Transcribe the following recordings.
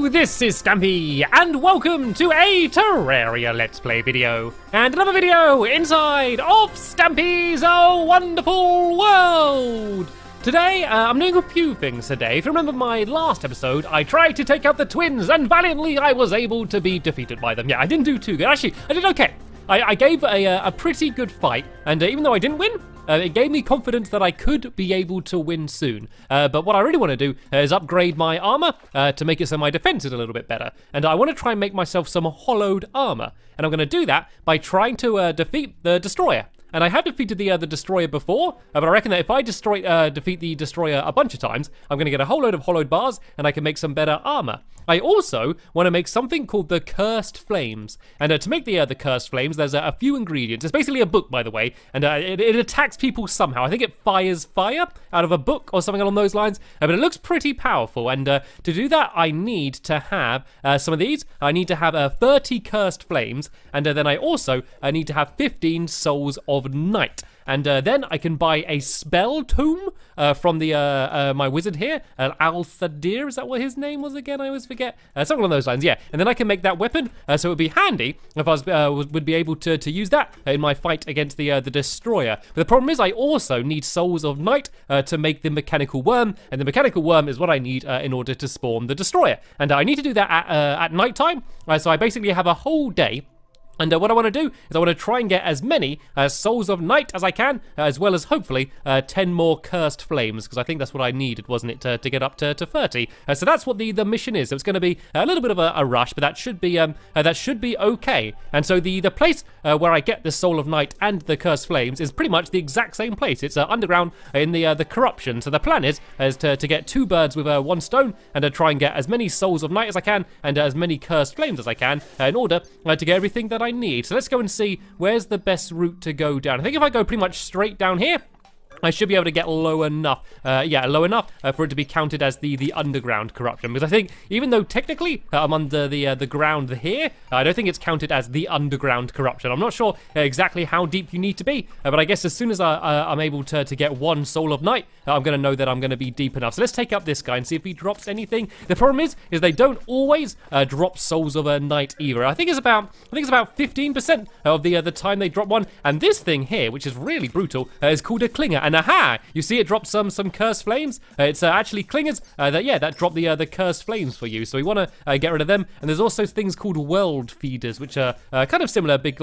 Hello, this is Stampy, and welcome to a Terraria Let's Play video, and another video inside of Stampy's Wonderful World! Today, I'm doing a few things today. If you remember my last episode, I tried to take out the twins, and valiantly I was able to be defeated by them. Yeah, I didn't do too good. Actually, I did okay. I gave a pretty good fight, and even though I didn't win, it gave me confidence that I could be able to win soon. But what I really want to do is upgrade my armor to make it so my defense is a little bit better. And I want to try and make myself some hollowed armor. And I'm going to do that by trying to defeat the destroyer. And I have defeated the destroyer before, but I reckon that if I defeat the destroyer a bunch of times, I'm going to get a whole load of hollowed bars, and I can make some better armor. I also want to make something called the Cursed Flames. And to make the Cursed Flames, there's a few ingredients. It's basically a book, by the way, and it attacks people somehow. I think it fires fire out of a book or something along those lines, but it looks pretty powerful. And to do that, I need to have some of these. I need to have 30 Cursed Flames, and then I also need to have 15 Souls of Night. And then I can buy a spell tome from my wizard here, Al-Thadir, is that what his name was again? I always forget. Something along those lines, yeah. And then I can make that weapon, so it would be handy if I would be able to use that in my fight against the destroyer. But the problem is I also need Souls of Night to make the mechanical worm, and the mechanical worm is what I need in order to spawn the destroyer. And I need to do that at night time, so I basically have a whole day. And what I want to do is I want to try and get as many Souls of Night as I can, as well as hopefully 10 more Cursed Flames, because I think that's what I needed, wasn't it, to get up to 30. So that's what the mission is. So it's going to be a little bit of a rush, but that should be okay. And so the place where I get the Soul of Night and the Cursed Flames is pretty much the exact same place. It's underground in the Corruption. So the plan is to get two birds with one stone, and to try and get as many Souls of Night as I can, and as many Cursed Flames as I can, in order to get everything that I need. So let's go and see where's the best route to go down. I think if I go pretty much straight down here, I should be able to get low enough, low enough for it to be counted as the underground corruption. Because I think, even though technically I'm under the ground here, I don't think it's counted as the underground corruption. I'm not sure exactly how deep you need to be, but I guess as soon as I'm able to get one Soul of Night, I'm going to know that I'm going to be deep enough. So let's take up this guy and see if he drops anything. The problem is they don't always drop Souls of Night either. I think it's about 15% of the time they drop one. And this thing here, which is really brutal, is called a Clinger. And aha! You see it drops some Cursed Flames. It's actually Clingers that drop the Cursed Flames for you. So we want to get rid of them. And there's also things called World Feeders, which are kind of similar, big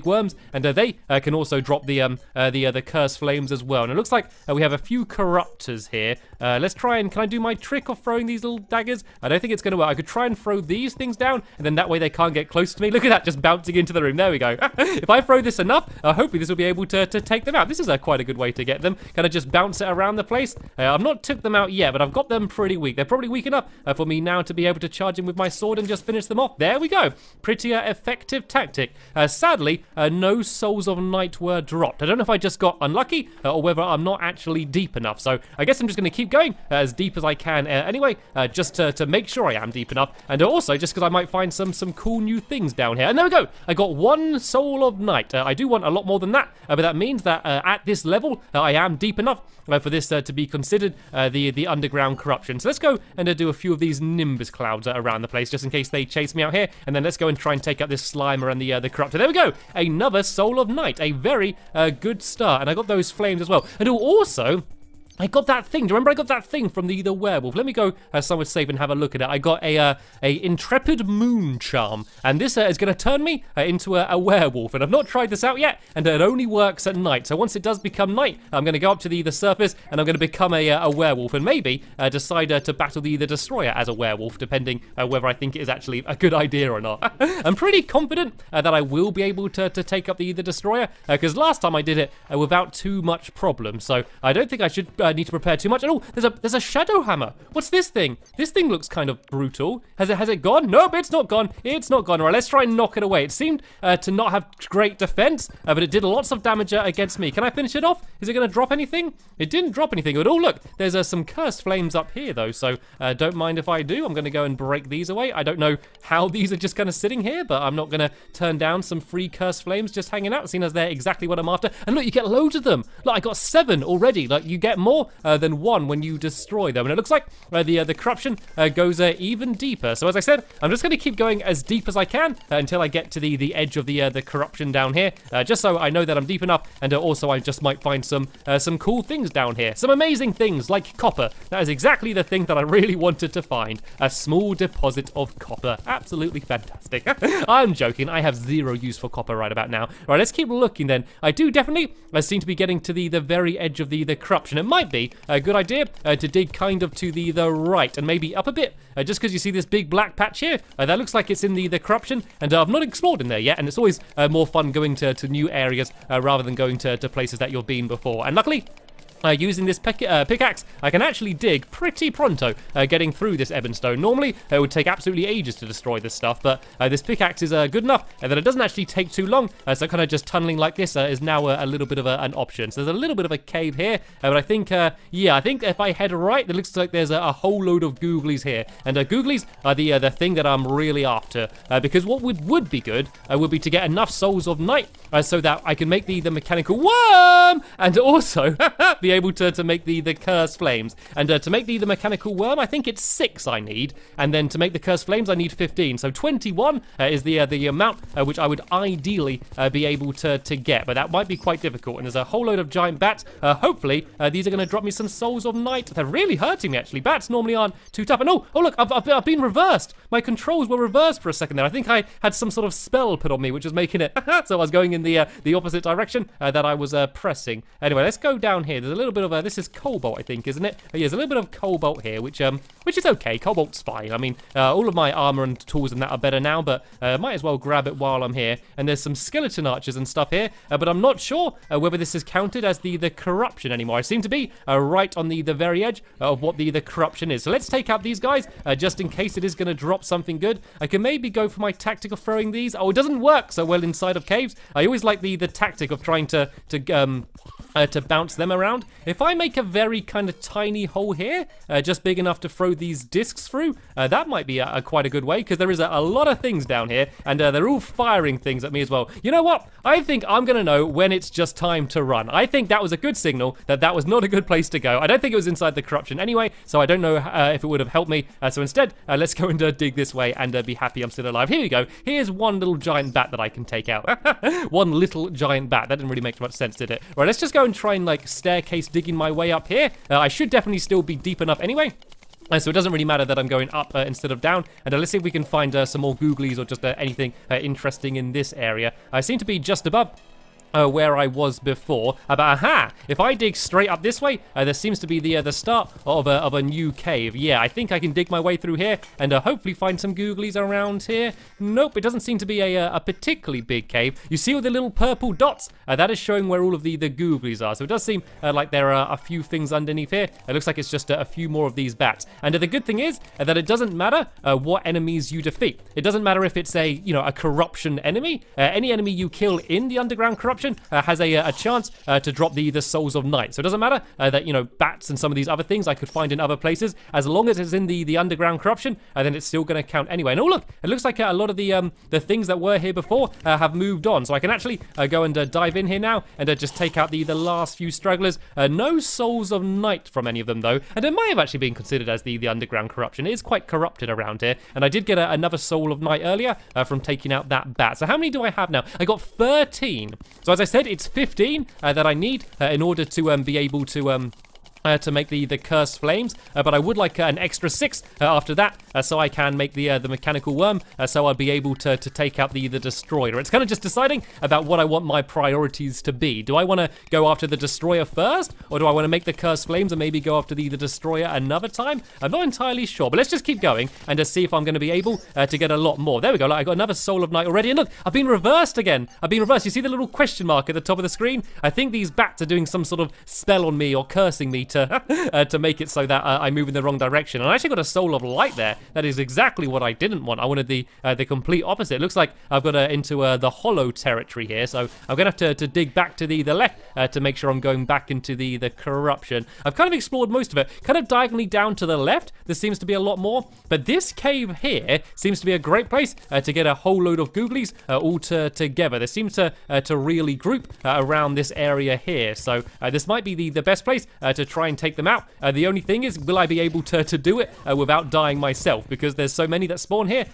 worms, and they can also drop the Cursed Flames as well. And it looks like we have a few Corruptors here. Let's try and can I do my trick of throwing these little daggers? I don't think it's going to work. I could try and throw these things down, and then that way they can't get close to me. Look at that, just bouncing into the room. There we go. If I throw this enough, hopefully this will be able to take them out. This is quite a good way to get them. Kind of just bounce it around the place. I've not took them out yet, but I've got them pretty weak. They're probably weak enough for me now to be able to charge in with my sword and just finish them off. There we go. Pretty effective tactic. Sadly, no Souls of Night were dropped. I don't know if I just got unlucky or whether I'm not actually deep enough. So I guess I'm just going to keep going as deep as I can anyway, just to make sure I am deep enough. And also just because I might find some cool new things down here. And there we go. I got one Soul of Night. I do want a lot more than that, but that means that at this level, I am deep enough for this to be considered the underground corruption. So let's go and do a few of these Nimbus clouds around the place, just in case they chase me out here. And then let's go and try and take out this Slimer and the corruptor. There we go. Another Soul of Night. A very good start. And I got those flames as well. And also, I got that thing. Do you remember I got that thing from the werewolf? Let me go somewhere safe and have a look at it. I got a Intrepid Moon Charm, and this is going to turn me into a werewolf. And I've not tried this out yet, and it only works at night. So once it does become night, I'm going to go up to the surface, and I'm going to become a werewolf, and maybe decide to battle the destroyer as a werewolf, depending whether I think it is actually a good idea or not. I'm pretty confident that I will be able to take up the destroyer, because last time I did it without too much problem. So I don't think I should need to prepare too much. Oh, there's a shadow hammer. What's this thing? This thing looks kind of brutal. Has it gone? Nope, it's not gone. It's not gone. All right, let's try and knock it away. It seemed to not have great defense, but it did lots of damage against me. Can I finish it off? Is it going to drop anything? It didn't drop anything. But oh, look, there's some Cursed Flames up here though, so don't mind if I do. I'm going to go and break these away. I don't know how these are just kind of sitting here, but I'm not going to turn down some free Cursed Flames just hanging out, seeing as they're exactly what I'm after. And look, you get loads of them. Look, I got 7 already. Like, you get more more than one when you destroy them. And it looks like the corruption goes even deeper. So as I said, I'm just going to keep going as deep as I can until I get to the edge of the corruption down here, just so I know that I'm deep enough, and also I just might find some cool things down here. Some amazing things like copper. That is exactly the thing that I really wanted to find. A small deposit of copper. Absolutely fantastic. I'm joking. I have zero use for copper right about now. All right, let's keep looking then. I do definitely seem to be getting to the very edge of the corruption. It might be a good idea to dig kind of to the right and maybe up a bit, just because you see this big black patch here. That looks like it's in the corruption, and I've not explored in there yet, and it's always more fun going to new areas rather than going to places that you've been before. And luckily, using this pickaxe, I can actually dig pretty pronto, getting through this ebon stone. Normally, it would take absolutely ages to destroy this stuff, but this pickaxe is good enough that it doesn't actually take too long, so kind of just tunneling like this is now a little bit of an option. So there's a little bit of a cave here, but I think, yeah, I think if I head right, it looks like there's a whole load of googlies here, and googlies are the thing that I'm really after, because what would be good would be to get enough souls of night so that I can make the mechanical worm, and also be able to make the cursed flames. And to make the mechanical worm, I think it's 6 I need, and then to make the cursed flames I need 15. So 21 is the amount which I would ideally be able to get, but that might be quite difficult. And there's a whole load of giant bats. Hopefully these are going to drop me some souls of night. They're really hurting me actually. Bats normally aren't too tough. And oh look, I've been reversed. My controls were reversed for a second there. I think I had some sort of spell put on me, which was making it so I was going in the opposite direction that I was pressing. Anyway, let's go down here. There's a little bit of this is cobalt, I think, isn't it? Yeah, there's a little bit of cobalt here, which is okay. Cobalt's fine. I mean, all of my armor and tools and that are better now, but might as well grab it while I'm here. And there's some skeleton archers and stuff here, but I'm not sure whether this is counted as the corruption anymore. I seem to be right on the very edge of what the corruption is. So let's take out these guys just in case it is going to drop something good. I can maybe go for my tactic of throwing these. Oh, it doesn't work so well inside of caves. I always like the tactic of trying to bounce them around. If I make a very kind of tiny hole here, just big enough to throw these discs through, that might be quite a good way, because there is a lot of things down here, and they're all firing things at me as well. You know what? I think I'm going to know when it's just time to run. I think that was a good signal that was not a good place to go. I don't think it was inside the corruption anyway, so I don't know if it would have helped me. So instead, let's go and dig this way and be happy I'm still alive. Here we go. Here's one little giant bat that I can take out. One little giant bat. That didn't really make much sense, did it? Right, let's just go and try and like staircase digging my way up here. I should definitely still be deep enough anyway. So it doesn't really matter that I'm going up instead of down. And let's see if we can find some more googlies or just anything interesting in this area. I seem to be just above where I was before. But aha! If I dig straight up this way, there seems to be the start of a new cave. Yeah, I think I can dig my way through here and hopefully find some googlies around here. Nope, it doesn't seem to be a particularly big cave. You see all the little purple dots? That is showing where all of the googlies are. So it does seem like there are a few things underneath here. It looks like it's just a few more of these bats. And the good thing is that it doesn't matter what enemies you defeat. It doesn't matter if it's a corruption enemy. Any enemy you kill in the underground corruption has a chance to drop the souls of night. So it doesn't matter that bats and some of these other things I could find in other places. As long as it's in the underground corruption, then it's still going to count anyway. And oh look, it looks like a lot of the things that were here before have moved on. So I can actually go and dive in here now and just take out the last few stragglers. No souls of night from any of them though, and it might have actually been considered as the underground corruption. It is quite corrupted around here, and I did get another soul of night earlier from taking out that bat. So how many do I have now? I got 13. So as I said, it's 15 that I need in order to be able to make the cursed flames, but I would like an extra 6 after that, so I can make the mechanical worm, so I'll be able to take out the destroyer. It's kind of just deciding about what I want my priorities to be. Do I want to go after the destroyer first, or do I want to make the cursed flames and maybe go after the destroyer another time? I'm not entirely sure, but let's just keep going and just see if I'm going to be able to get a lot more. There we go. I got another soul of night already, and look, I've been reversed again. I've been reversed. You see the little question mark at the top of the screen? I think these bats are doing some sort of spell on me or cursing me to make it so that I move in the wrong direction. And I actually got a soul of light there. That is exactly what I didn't want. I wanted the complete opposite. It looks like I've got into the hollow territory here, so I'm gonna have to dig back to the left to make sure I'm going back into the corruption. I've kind of explored most of it. Kind of diagonally down to the left, there seems to be a lot more, but this cave here seems to be a great place to get a whole load of googlies all together. They seem to really group around this area here, so this might be the best place to try try and take them out. The only thing is, will I be able to do it without dying myself? Because there's so many that spawn here,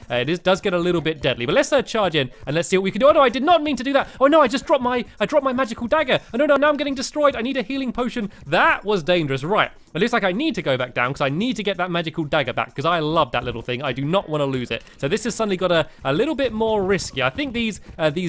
does get a little bit deadly. But let's charge in and let's see what we can do. Oh no, I did not mean to do that. Oh no, I dropped my magical dagger. Oh no, now I'm getting destroyed. I need a healing potion. That was dangerous. Right. It looks like I need to go back down because I need to get that magical dagger back because I love that little thing. I do not want to lose it. So this has suddenly got a little bit more risky. I think these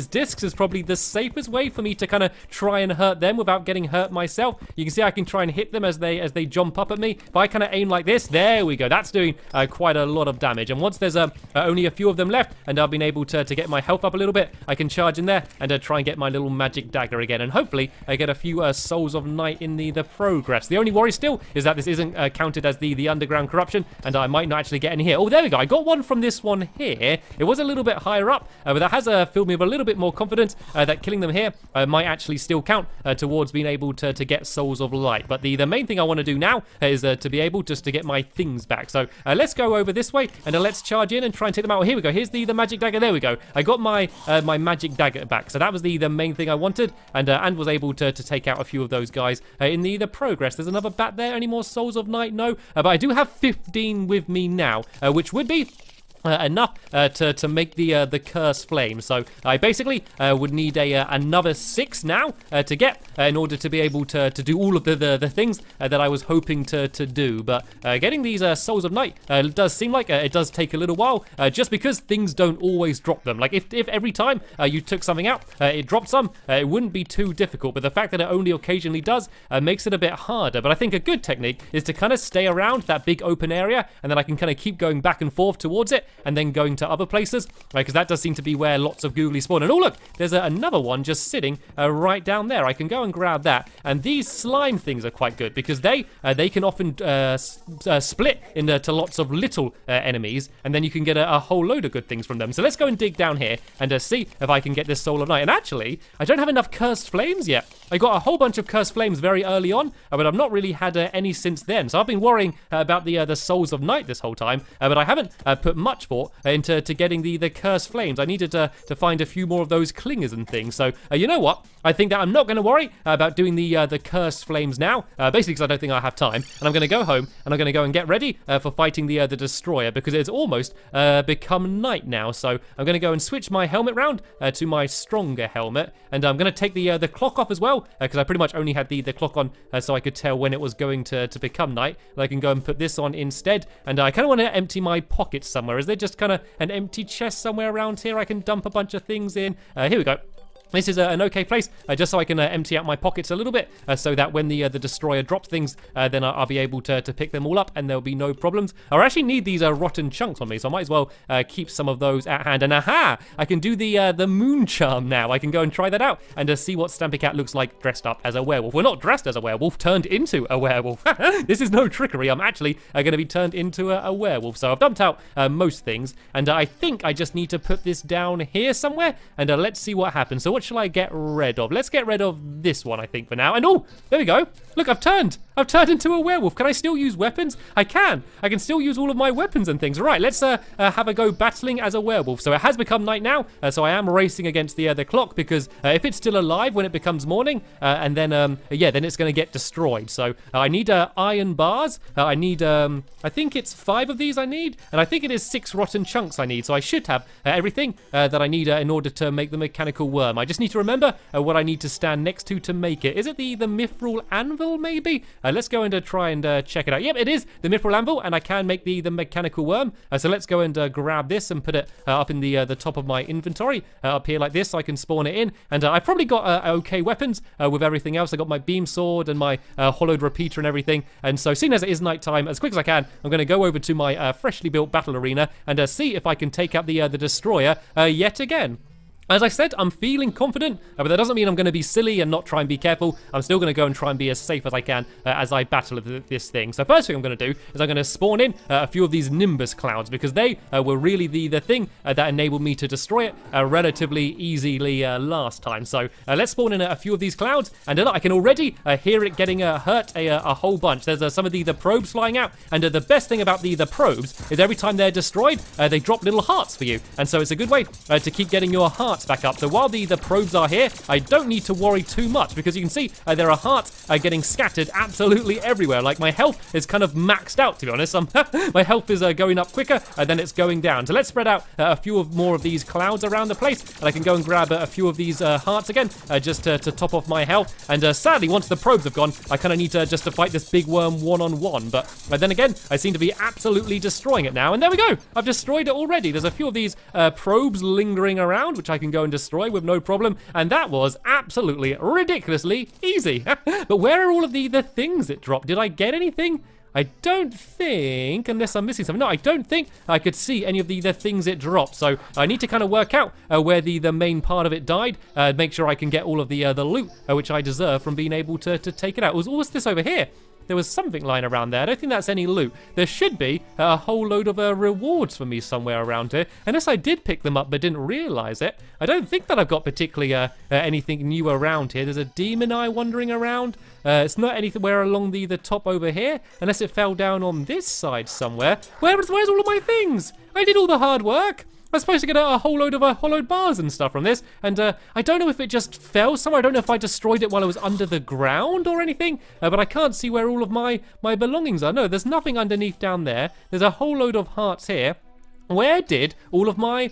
discs is probably the safest way for me to kind of try and hurt them without getting hurt myself. You can see I can try and hit them as they jump up at me. If I kind of aim like this, there we go. That's doing quite a lot of damage. And once there's only a few of them left and I've been able to get my health up a little bit, I can charge in there and try and get my little magic dagger again. And hopefully I get a few souls of night in the progress. The only worry still is that this isn't counted as the underground corruption, and I might not actually get in here. Oh, there we go. I got one from this one here. It was a little bit higher up, but that has filled me with a little bit more confidence that killing them here might actually still count towards being able to get souls of light. But the main thing I want to do now is to be able just to get my things back. So let's go over this way and let's charge in and try and take them out. Oh, here we go. Here's the magic dagger. There we go. I got my my magic dagger back. So that was the main thing I wanted, and was able to take out a few of those guys in the progress. There's another bat there. Any more souls of night? No, but I do have 15 with me now, which would be enough to make the curse flame. So I basically would need another 6 now to get in order to be able to do all of the things that I was hoping to do. But getting these souls of night does seem like it does take a little while, just because things don't always drop them. Like if every time you took something out it dropped some, it wouldn't be too difficult, but the fact that it only occasionally does makes it a bit harder. But I think a good technique is to kind of stay around that big open area, and then I can kind of keep going back and forth towards it and then going to other places, because that does seem to be where lots of googly spawn. And oh look, there's another one just sitting right down there. I can go and grab that. And these slime things are quite good because they can often split into lots of little enemies, and then you can get a whole load of good things from them. So let's go and dig down here and see if I can get this soul of night. And actually, I don't have enough cursed flames yet. I got a whole bunch of cursed flames very early on, but I've not really had any since then. So I've been worrying about the souls of night this whole time, but I haven't put much thought into getting the cursed flames. I needed to find a few more of those clingers and things. So you know what? I think that I'm not going to worry about doing the cursed flames now, basically because I don't think I have time. And I'm going to go home and I'm going to go and get ready for fighting the destroyer, because it's almost become night now. So I'm going to go and switch my helmet round to my stronger helmet, and I'm going to take the clock off as well, because I pretty much only had the clock on so I could tell when it was going to become night. And I can go and put this on instead, and I kind of want to empty my pockets somewhere. Is there just kind of an empty chest somewhere around here I can dump a bunch of things in? Here we go. This is an okay place, just so I can empty out my pockets a little bit, so that when the destroyer drops things, then I'll be able to pick them all up and there'll be no problems. I actually need these rotten chunks on me, so I might as well keep some of those at hand. And aha! I can do the moon charm now. I can go and try that out and see what Stampy Cat looks like dressed up as a werewolf. Well, not dressed as a werewolf, turned into a werewolf. This is no trickery. I'm actually going to be turned into a werewolf. So I've dumped out most things, and I think I just need to put this down here somewhere, and let's see what happens. So what shall I get rid of? Let's get rid of this one, I think, for now. And oh, there we go. Look, I've turned into a werewolf. Can I still use weapons? I can still use all of my weapons and things. Right, let's have a go battling as a werewolf. So it has become night now, so I am racing against the clock, because if it's still alive when it becomes morning, and then then it's going to get destroyed. So I need iron bars. I need I think it's 5 of these I need, and I think it is 6 rotten chunks I need. So I should have everything that I need in order to make the mechanical worm. I just need to remember what I need to stand next to make it. Is it the mithril anvil, maybe? Let's go and try and check it out. Yep, it is the mithril anvil, and I can make the mechanical worm. So let's go and grab this and put it up in the top of my inventory, up here like this, so I can spawn it in. And I've probably got okay weapons with everything else. I got my beam sword and my hollowed repeater and everything. And so, seeing as it is nighttime, as quick as I can, I'm going to go over to my freshly built battle arena and see if I can take out the destroyer yet again. As I said, I'm feeling confident, but that doesn't mean I'm going to be silly and not try and be careful. I'm still going to go and try and be as safe as I can as I battle this thing. So first thing I'm going to do is I'm going to spawn in a few of these Nimbus clouds, because they were really the thing that enabled me to destroy it relatively easily last time. So let's spawn in a few of these clouds, and I can already hear it getting hurt a whole bunch. There's some of the probes flying out, and the best thing about the probes is every time they're destroyed, they drop little hearts for you. And so it's a good way to keep getting your heart hearts back up. So while the probes are here, I don't need to worry too much because you can see there are hearts getting scattered absolutely everywhere. Like my health is kind of maxed out, to be honest. My health is going up quicker than it's going down. So let's spread out a few more of these clouds around the place, and I can go and grab a few of these hearts again, just to top off my health. And sadly, once the probes have gone, I kind of need to just to fight this big worm one-on-one. But then again, I seem to be absolutely destroying it now. And there we go. I've destroyed it already. There's a few of these probes lingering around, which I can go and destroy with no problem. And that was absolutely ridiculously easy. But where are all of the things it dropped? Did I get anything? I don't think, unless I'm missing something. No, I don't think I could see any of the things it dropped. So I need to kind of work out where the main part of it died. Make sure I can get all of the loot which I deserve from being able to take it out. What's this over here? There was something lying around there. I don't think that's any loot. There should be a whole load of rewards for me somewhere around here. Unless I did pick them up but didn't realize it. I don't think that I've got particularly anything new around here. There's a demon eye wandering around. It's not anywhere along the top over here. Unless it fell down on this side somewhere. Where's all of my things? I did all the hard work. I was supposed to get a whole load of hollowed bars and stuff from this, and I don't know if it just fell somewhere. I don't know if I destroyed it while it was under the ground or anything, but I can't see where all of my belongings are. No, there's nothing underneath down there. There's a whole load of hearts here. Where did all of my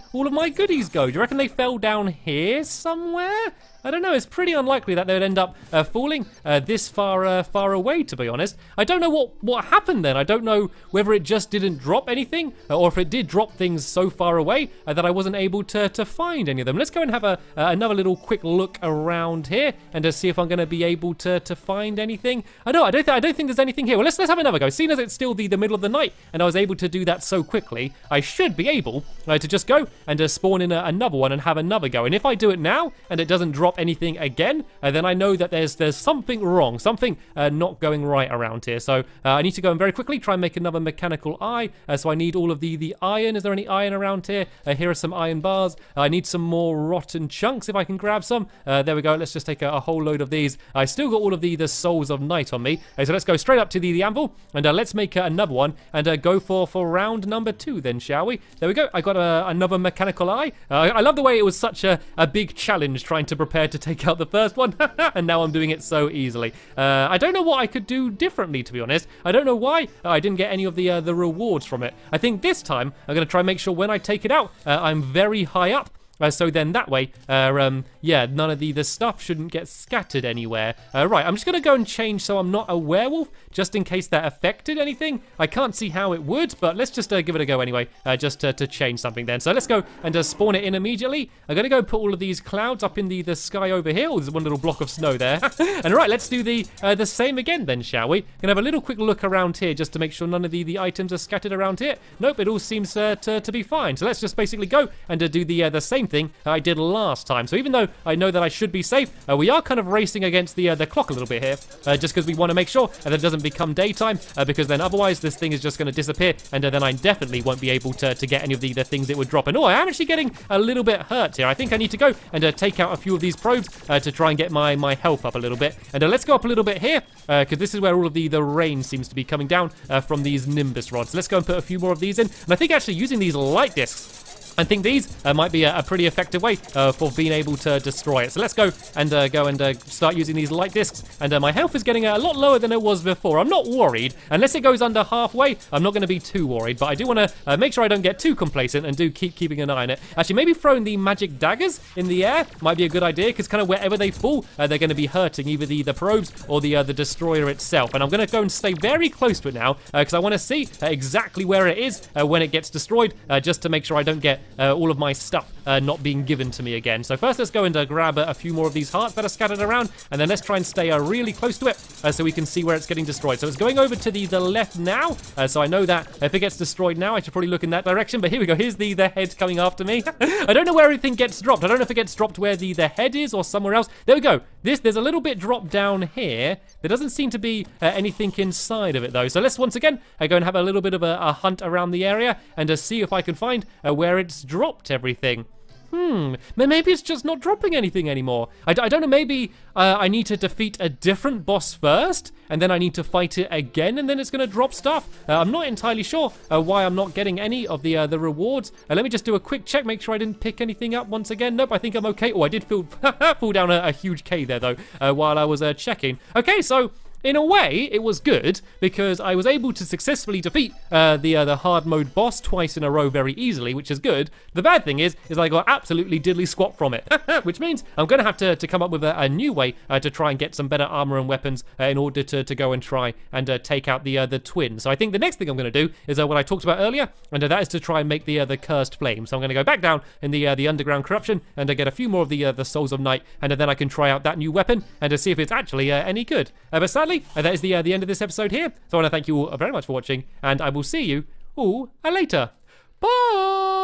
goodies go? Do you reckon they fell down here somewhere? I don't know. It's pretty unlikely that they would end up falling this far away, to be honest. I don't know what happened then. I don't know whether it just didn't drop anything or if it did drop things so far away that I wasn't able to find any of them. Let's go and have another little quick look around here and see if I'm going to be able to find anything. I don't think there's anything here. Well, let's have another go. Seeing as it's still the middle of the night and I was able to do that so quickly, I should be able to just go and spawn in another one and have another go. And if I do it now and it doesn't drop anything again, then I know that there's something wrong, something not going right around here. So I need to go and very quickly try and make another mechanical eye. So I need all of the iron. Is there any iron around here? Here are some iron bars. I need some more rotten chunks if I can grab some. There we go. Let's just take a whole load of these. I still got all of the souls of night on me. So let's go straight up to the anvil and let's make another one and go for round number 2 then, shall we? There we go. I got another mechanical eye. I love the way it was such a big challenge trying to prepare to take out the first one, and now I'm doing it so easily. I don't know what I could do differently, to be honest. I don't know why I didn't get any of the rewards from it. I think this time I'm going to try and make sure when I take it out, I'm very high up. So then that way, yeah, none of the stuff shouldn't get scattered anywhere. Right, I'm just going to go and change so I'm not a werewolf, just in case that affected anything. I can't see how it would, but let's just give it a go anyway, just to change something then. So let's go and spawn it in immediately. I'm going to go put all of these clouds up in the sky over here. Oh, there's one little block of snow there. And right, let's do the same again then, shall we? Gonna have a little quick look around here just to make sure none of the items are scattered around here. Nope, it all seems to be fine. So let's just basically go and do the same thing I did last time. So even though I know that I should be safe, we are kind of racing against the clock a little bit here, just because we want to make sure that it doesn't become daytime, because then otherwise this thing is just going to disappear, and then I definitely won't be able to get any of the things it would drop. And I am actually getting a little bit hurt here. I think I need to go and take out a few of these probes to try and get my health up a little bit. And let's go up a little bit here, because this is where all of the rain seems to be coming down from these nimbus rods. So let's go and put a few more of these in. And I think actually using these light discs, I think these might be a pretty effective way for being able to destroy it. So let's go and start using these light discs. And my health is getting a lot lower than it was before. I'm not worried. Unless it goes under halfway, I'm not going to be too worried. But I do want to make sure I don't get too complacent and do keeping an eye on it. Actually, maybe throwing the magic daggers in the air might be a good idea, because kind of wherever they fall, they're going to be hurting either the probes or the destroyer itself. And I'm going to go and stay very close to it now, because I want to see exactly where it is when it gets destroyed, just to make sure I don't get all of my stuff not being given to me again. So first let's go and grab a few more of these hearts that are scattered around, and then let's try and stay really close to it so we can see where it's getting destroyed. So it's going over to the left now, so I know that if it gets destroyed now, I should probably look in that direction. But here we go. Here's the head coming after me. I don't know where everything gets dropped. I don't know if it gets dropped where the head is or somewhere else. There we go. There's a little bit dropped down here. There doesn't seem to be anything inside of it though. So let's once again go and have a little bit of a hunt around the area and see if I can find where it's dropped everything. Maybe it's just not dropping anything anymore. I don't know, maybe I need to defeat a different boss first, and then I need to fight it again, and then it's gonna drop stuff. I'm not entirely sure why I'm not getting any of the rewards. Let me just do a quick check, make sure I didn't pick anything up once again. Nope, I think I'm okay. Oh, I did fall down a huge cave there, though, while I was checking. Okay, so in a way, it was good because I was able to successfully defeat the hard mode boss twice in a row very easily, which is good. The bad thing is I got absolutely diddly squat from it, which means I'm going to have to come up with a new way to try and get some better armor and weapons in order to go and try and take out the twin. So I think the next thing I'm going to do is what I talked about earlier, and that is to try and make the cursed flame. So I'm going to go back down in the underground corruption and get a few more of the souls of night, and then I can try out that new weapon and see if it's actually any good. But sadly, that is the end of this episode here. So I want to thank you all very much for watching, and I will see you all later. Bye!